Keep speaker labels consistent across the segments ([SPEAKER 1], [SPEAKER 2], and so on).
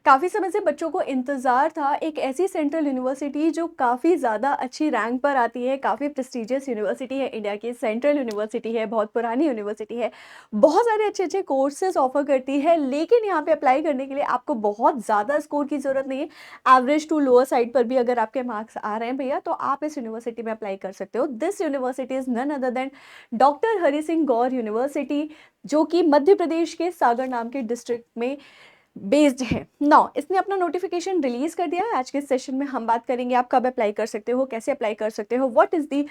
[SPEAKER 1] काफ़ी समय से बच्चों को इंतज़ार था एक ऐसी सेंट्रल यूनिवर्सिटी जो काफ़ी ज़्यादा अच्छी रैंक पर आती है, काफ़ी प्रेस्टीजियस यूनिवर्सिटी है, इंडिया की सेंट्रल यूनिवर्सिटी है, बहुत पुरानी यूनिवर्सिटी है, बहुत सारे अच्छे-अच्छे कोर्सेज़ ऑफ़र करती है, लेकिन यहाँ पे अप्लाई करने के लिए आपको बहुत ज़्यादा स्कोर की ज़रूरत नहीं है। एवरेज टू लोअर साइड पर भी अगर आपके मार्क्स आ रहे हैं भैया, तो आप इस यूनिवर्सिटी में अप्लाई कर सकते हो। This university is none other than doctor Hari Singh Gour university, जो कि मध्य प्रदेश के सागर नाम के डिस्ट्रिक्ट में बेस्ड है। नाउ इसने अपना नोटिफिकेशन रिलीज कर दिया है। आज के सेशन में हम बात करेंगे आप कब अप्लाई कर सकते हो, कैसे अप्लाई कर सकते हो, व्हाट इज़ दी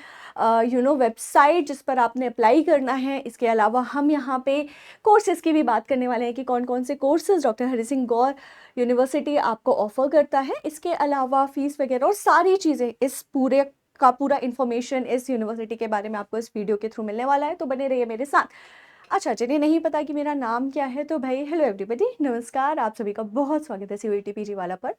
[SPEAKER 1] वेबसाइट जिस पर आपने अप्लाई करना है। इसके अलावा हम यहाँ पे कोर्सेज की भी बात करने वाले हैं कि कौन कौन से courses doctor Hari Singh Gour university आपको ऑफर करता है। इसके अलावा फीस वगैरह और सारी चीज़ें, इस पूरे का पूरा इन्फॉर्मेशन इस यूनिवर्सिटी के बारे में आपको इस वीडियो के थ्रू मिलने वाला है, तो बने रहिए मेरे साथ। अच्छा, जिन्हें नहीं पता कि मेरा नाम क्या है, तो भाई हेलो एवरीबॉडी, नमस्कार, आप सभी का बहुत स्वागत है सीयूईटी पीजी वाला पर।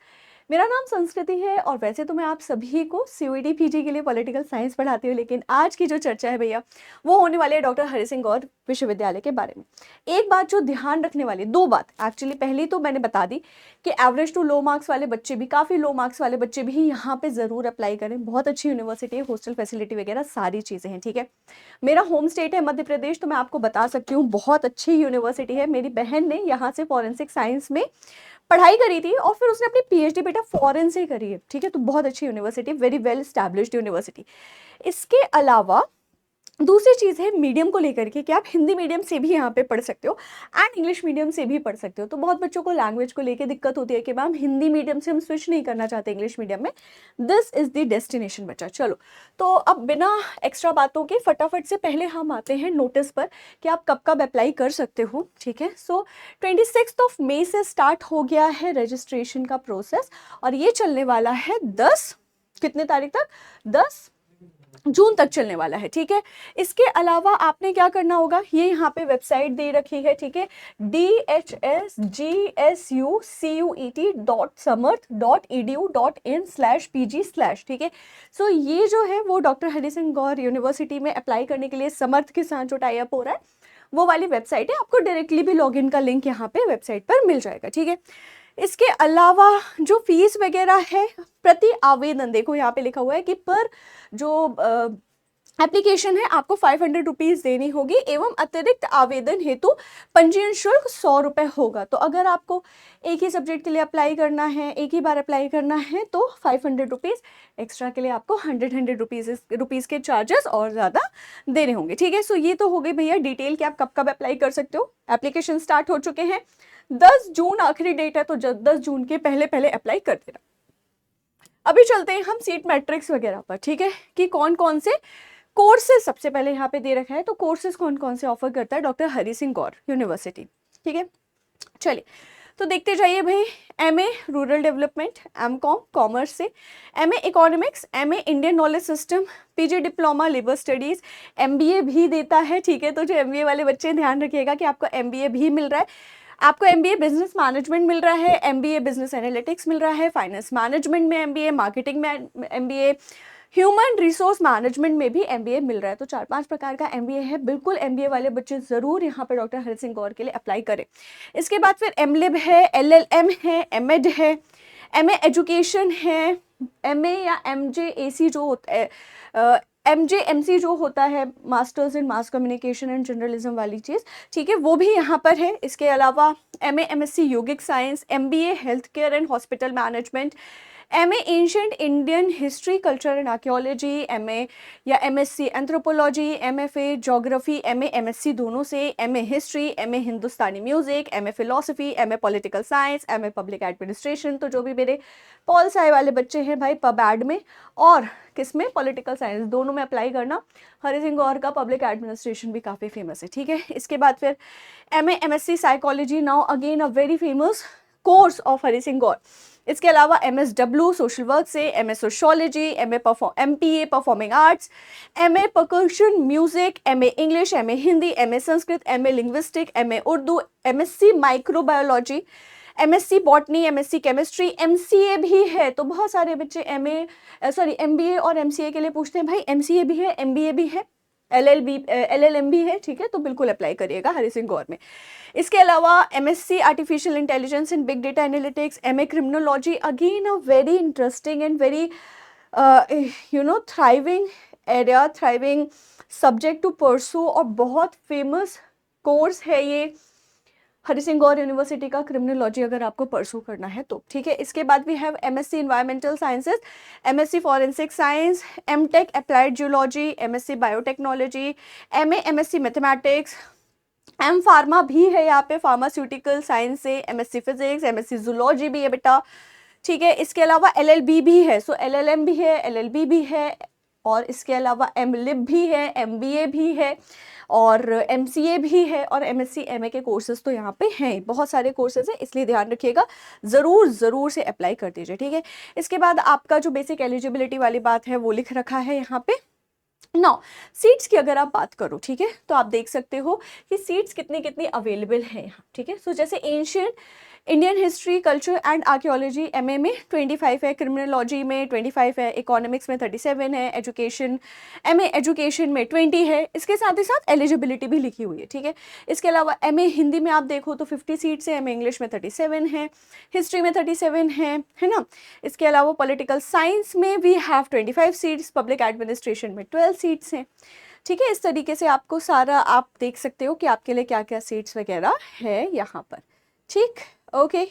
[SPEAKER 1] मेरा नाम संस्कृति है और वैसे तो मैं आप सभी को सीयूईटी पीजी के लिए पॉलिटिकल साइंस पढ़ाती हूँ, लेकिन आज की जो चर्चा है भैया वो होने वाली है डॉक्टर हरि सिंह गौर विश्वविद्यालय के बारे में। एक बात जो ध्यान रखने वाली, दो बात एक्चुअली, पहली तो मैंने बता दी कि एवरेज टू लो मार्क्स वाले बच्चे भी, काफ़ी लो मार्क्स वाले बच्चे भी यहाँ पे ज़रूर अप्लाई करें। बहुत अच्छी यूनिवर्सिटी है, हॉस्टल फैसिलिटी वगैरह सारी चीज़ें हैं, ठीक है। मेरा होम स्टेट है मध्य प्रदेश, तो मैं आपको बता सकती हूँ बहुत अच्छी यूनिवर्सिटी है। मेरी बहन ने यहाँ से फॉरेंसिक साइंस में पढ़ाई करी थी और फिर उसने अपनी पीएचडी बेटा फॉरेन से करी है, ठीक है। तो बहुत अच्छी university, very well established university. इसके अलावा दूसरी चीज़ है मीडियम को लेकर के कि आप हिंदी मीडियम से भी यहाँ पे पढ़ सकते हो एंड इंग्लिश मीडियम से भी पढ़ सकते हो। तो बहुत बच्चों को लैंग्वेज को लेकर दिक्कत होती है कि मैम हिंदी मीडियम से हम स्विच नहीं करना चाहते इंग्लिश मीडियम में। दिस इज़ द डेस्टिनेशन बच्चा। चलो, तो अब बिना एक्स्ट्रा बातों के फटाफट से पहले हम आते हैं नोटिस पर कि आप कब कब अप्लाई कर सकते हो, ठीक है। सो 26 मई से स्टार्ट हो गया है रजिस्ट्रेशन का प्रोसेस और ये चलने वाला है 10 कितने तारीख तक, 10 जून तक चलने वाला है, ठीक है। इसके अलावा आपने क्या करना होगा, ये यहाँ पे वेबसाइट दे रखी है, ठीक है, dhsgsucuet.samarth.edu.in/pg/, ठीक है। सो ये जो है वो डॉक्टर हरि सिंह गौर यूनिवर्सिटी में अप्लाई करने के लिए समर्थ के साथ जो टाई अप हो रहा है वो वाली वेबसाइट है। आपको डायरेक्टली भी लॉगिन का लिंक यहाँ पे वेबसाइट पर मिल जाएगा, ठीक है। इसके अलावा जो फीस वगैरह है प्रति आवेदन, देखो यहाँ पे लिखा हुआ है कि पर जो एप्लीकेशन है आपको 500 रुपीज़ देनी होगी एवं अतिरिक्त आवेदन हेतु पंजीयन शुल्क 100 रुपये होगा। तो अगर आपको एक ही सब्जेक्ट के लिए अप्लाई करना है, एक ही बार अप्लाई करना है, तो 500 रुपीज़, एक्स्ट्रा के लिए आपको 100 रुपीज़ के चार्जेस और ज़्यादा देने होंगे, ठीक है। सो ये तो हो गई भैया डिटेल कि आप कब कब अप्लाई कर सकते हो। एप्लीकेशन स्टार्ट हो चुके हैं, 10 जून आखिरी डेट है, तो 10 जून के पहले पहले अप्लाई कर देना। अभी चलते हैं हम सीट मैट्रिक्स वगैरह पर, ठीक है, कि कौन कौन से कोर्सेज सबसे पहले यहाँ पे दे रखा है। तो कोर्सेज कौन कौन से ऑफर करता है डॉक्टर हरि सिंह गौर यूनिवर्सिटी, ठीक है। चलिए तो देखते जाइए भाई। MA rural development, MCom commerce से, MA economics, MA Indian knowledge system, PG diploma labour studies, MBA भी देता है, ठीक है। तो जो एमबीए वाले बच्चे ध्यान रखिएगा कि आपको एमबीए भी मिल रहा है। आपको एमबीए बिजनेस मैनेजमेंट मिल रहा है, एमबीए बिजनेस एनालिटिक्स मिल रहा है, फाइनेंस मैनेजमेंट में एमबीए, मार्केटिंग में एमबीए, ह्यूमन रिसोर्स मैनेजमेंट में भी एमबीए मिल रहा है। तो 4-5 प्रकार का एमबीए है। बिल्कुल एमबीए वाले बच्चे जरूर यहाँ पे डॉक्टर हरि सिंह गौर के लिए अप्लाई करें। इसके बाद फिर एमलिब है, एलएलएम है, एमएड है, एमए एजुकेशन है, एमए या एमजेएसी जो होता है, एमजेएमसी जो होता है, masters in mass communication and journalism वाली चीज़, ठीक है, वो भी यहाँ पर है। इसके अलावा MA MSc yogic science, MBA health care and hospital management, MA ancient Indian history culture and archaeology, MA या MSc anthropology, MFA geography, MA MSc दोनों से, MA history, MA Hindustani music, MA philosophy, MA political science, MA public administration. तो जो भी मेरे Paul Sai वाले बच्चे हैं भाई, पब एड में और किसमें, पॉलिटिकल साइंस, दोनों में अप्लाई करना। हरि सिंह गौर का पब्लिक एडमिनिस्ट्रेशन भी काफ़ी फेमस है, ठीक है। इसके बाद फिर MA MSc psychology, now again a very famous course of Hari Singh Gour. इसके अलावा एमएसडब्ल्यू सोशल वर्क से, MA sociology, MPA performing arts, MA percussion music, MA English, MA Hindi, MA Sanskrit, MA linguistic, MA Urdu, MSc microbiology, MSc botany, MSc chemistry, MCA भी है। तो बहुत सारे बच्चे MBA और एमसीए के लिए पूछते हैं भाई, एमसीए भी है, एमबीए भी है, LLM भी है, ठीक है, तो बिल्कुल अप्लाई करिएगा हरि सिंह गौर में। इसके अलावा MSc artificial intelligence and big data analytics, MA criminology, again a very interesting and very thriving area, thriving subject to pursue, और बहुत फेमस कोर्स है ये हरि सिंह गौर यूनिवर्सिटी का, क्रिमिनोलॉजी अगर आपको परसू करना है तो, ठीक है। इसके बाद भी have MSc environmental sciences, MSc forensic science, MTech applied geology, MSc biotechnology, MSc mathematics, pharma भी है यहाँ पे, फार्मास्यूटिकल साइंस से, MSc फिजिक्स, MSc जूलॉजी भी है बेटा, ठीक है। इसके अलावा LLB भी है, सो LLM भी है, LLB भी है, और इसके अलावा MLib भी है, MBA भी है, और MCA भी है, और MSc MA के कोर्सेज तो यहाँ पे हैं, बहुत सारे कोर्सेज हैं, इसलिए ध्यान रखिएगा, ज़रूर से अप्लाई कर दीजिए, ठीक है। इसके बाद आपका जो बेसिक एलिजिबिलिटी वाली बात है वो लिख रखा है यहाँ पे। नाउ सीट्स की अगर आप बात करो, ठीक है, तो आप देख सकते हो कि सीट्स कितनी कितनी अवेलेबल है यहाँ, ठीक है। सो जैसे ancient Indian history, culture and archaeology MA में 25 है, क्रिमिनोलॉजी में 25 है, इकोनॉमिक्स में 37 है, एजुकेशन MA एजुकेशन में 20 है, इसके साथ ही साथ एलिजिबिलिटी भी लिखी हुई है, ठीक है। इसके अलावा MA हिंदी में आप देखो तो 50 सीट्स है, MA इंग्लिश में 37 है, हिस्ट्री में 37 है ना। इसके अलावा पॉलिटिकल साइंस में we have 25 seats, public administration में 12 सीट्स हैं, ठीक है। इस तरीके से आपको सारा आप देख सकते हो कि आपके लिए क्या क्या सीट्स वगैरह है यहाँ पर, ठीक, ओके।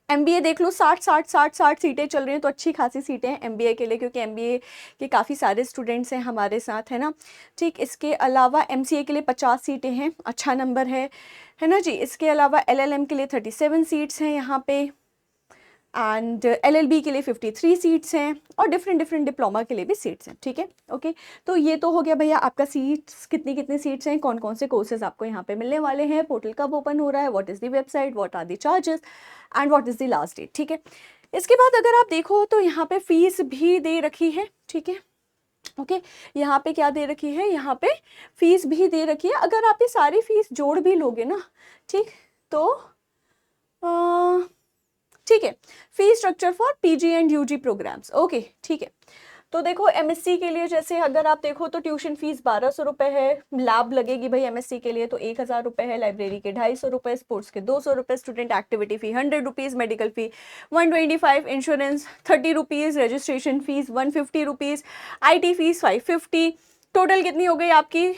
[SPEAKER 1] MBA देख लो, 60 सीटें चल रही हैं, तो अच्छी खासी सीटें हैं MBA के लिए, क्योंकि MBA के काफ़ी सारे स्टूडेंट्स हैं हमारे साथ, है ना, ठीक। इसके अलावा MCA के लिए 50 सीटें हैं, अच्छा नंबर है ना जी। इसके अलावा LLM के लिए 37 सीट्स हैं यहाँ पे, एंड LLB के लिए 53 सीट्स हैं, और डिफरेंट डिप्लोमा के लिए भी सीट्स हैं, ठीक है, ओके। तो ये तो हो गया भैया आपका सीट्स, कितनी सीट्स हैं, कौन कौन से कोर्सेज आपको यहाँ पे मिलने वाले हैं, पोर्टल कब ओपन हो रहा है, what is the website, what are the charges and what is the last date, ठीक है। इसके बाद अगर आप देखो तो यहाँ पे फीस भी दे रखी है, ठीक है, ओके। यहाँ पे क्या दे रखी है, यहाँ पे फीस भी दे रखी है। अगर आप ये सारी फीस जोड़ भी लोगे ना, ठीक, तो ठीक है, fee structure for PG and UG programmes, okay, ठीक है। तो देखो MSc के लिए जैसे अगर आप देखो तो ट्यूशन फीस 1200 रुपये है, लैब लगेगी भाई MSc के लिए तो 1000 रुपये है, लाइब्रेरी के 250 रुपये, स्पोर्ट्स के 200 रुपये, student activity fee 100 rupees, medical fee 125, insurance 30 rupees, registration fees 150 rupees, IT fees 550, total कितनी हो गई आपकी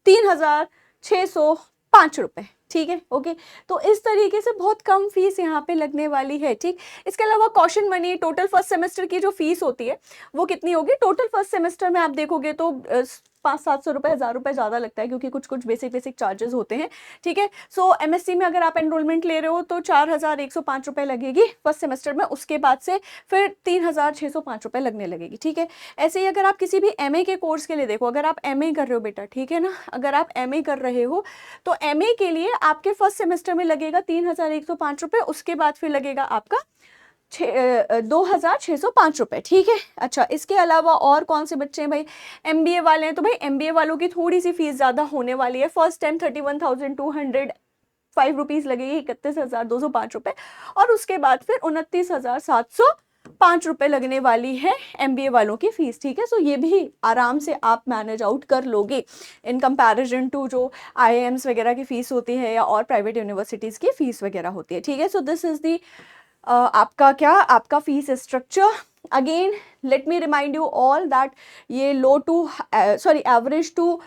[SPEAKER 1] 3605 रुपये, ठीक है, ओके। तो इस तरीके से बहुत कम फीस यहाँ पे लगने वाली है, ठीक। इसके अलावा caution money, total first semester की जो फीस होती है वो कितनी होगी, टोटल फर्स्ट सेमेस्टर में आप देखोगे तो 500-700 रुपये, 1000 रुपये ज़्यादा लगता है, क्योंकि कुछ बेसिक चार्जेस होते हैं, ठीक है। सो MSc में अगर आप एनरोलमेंट ले रहे हो तो 4105 रुपये लगेगी फर्स्ट सेमेस्टर में, उसके बाद से फिर 3605 रुपये लगने लगेगी, ठीक है। ऐसे ही अगर आप किसी भी MA के कोर्स के लिए देखो, अगर आप MA कर रहे हो बेटा, ठीक है ना, अगर आप MA कर रहे हो तो MA के लिए आपके फर्स्ट सेमेस्टर में लगेगा 3105 रुपये, उसके बाद फिर लगेगा आपका 2605 रुपये, ठीक है। अच्छा, इसके अलावा और कौन से बच्चे हैं भाई, MBA वाले हैं, तो भाई MBA वालों की थोड़ी सी फीस ज़्यादा होने वाली है। फर्स्ट टाइम 31,205 रुपीज़ लगेगी, 31,205 रुपये, और उसके बाद फिर 29,705 रुपये लगने वाली है MBA वालों की फीस, ठीक है। सो ये भी आराम से आप मैनेज आउट कर लोगे इन कंपैरिजन टू जो IIMs वगैरह की फ़ीस होती है या और प्राइवेट यूनिवर्सिटीज़ की फ़ीस वगैरह होती है, ठीक है। सो दिस इज़ दी आपका fees structure. Again let me remind you all that ये average to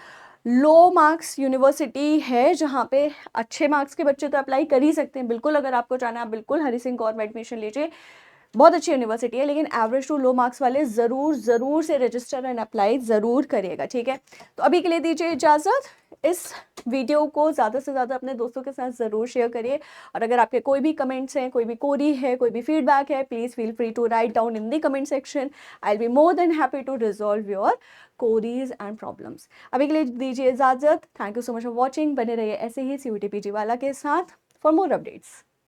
[SPEAKER 1] low marks university है, जहाँ पे अच्छे मार्क्स के बच्चे तो अप्लाई कर ही सकते हैं, बिल्कुल। अगर आपको चाहना है आप बिल्कुल हरि सिंह गौर में एडमिशन लीजिए, बहुत अच्छी यूनिवर्सिटी है, लेकिन एवरेज टू लो मार्क्स वाले ज़रूर से रजिस्टर एंड अप्लाई ज़रूर करिएगा, ठीक है। तो अभी के लिए दीजिए इजाज़त। इस वीडियो को ज़्यादा से ज़्यादा अपने दोस्तों के साथ ज़रूर शेयर करिए, और अगर आपके कोई भी कमेंट्स हैं, कोई भी क्वेरी है, कोई भी फीडबैक है, please feel free to write down in the comment section. I will be more than happy to resolve your queries and problems. अभी के लिए दीजिए इजाज़त। Thank you so much for watching. बने रहिए ऐसे ही CUET PG वाला के साथ फॉर मोर अपडेट्स।